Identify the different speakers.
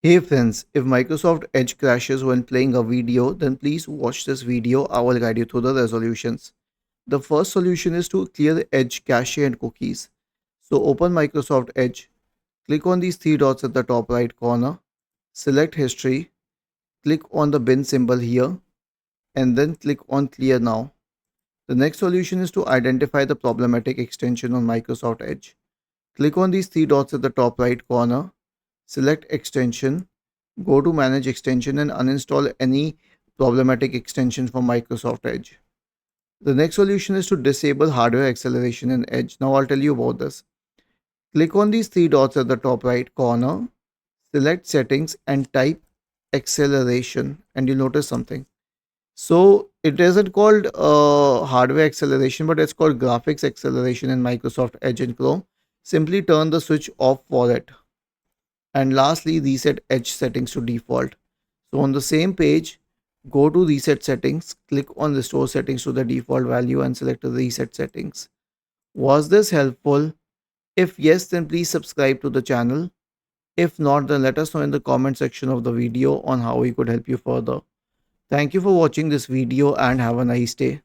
Speaker 1: Hey friends, if Microsoft Edge crashes when playing a video, then please watch this video. I will guide you through the resolutions. The first solution is to clear Edge cache and cookies. So open Microsoft Edge, click on these three dots at the top right corner, select History, click on the bin symbol here, and then click on Clear Now. The next solution is to identify the problematic extension on Microsoft Edge. Click on these three dots at the top right corner, select Extension, go to Manage Extension and uninstall any problematic extension from Microsoft Edge. The next solution is to disable hardware acceleration in Edge. Now I'll tell you about this. Click on these three dots at the top right corner, select Settings and type acceleration, and you'll notice something. So it isn't called hardware acceleration, but it's called graphics acceleration in Microsoft Edge and Chrome. Simply turn the switch off for it. And lastly, reset Edge settings to default. So on the same page, go to reset settings, click on restore settings to the default value and select reset settings. Was this helpful? If yes, then please subscribe to the channel. If not, then let us know in the comment section of the video on how we could help you further. Thank you for watching this video and have a nice day.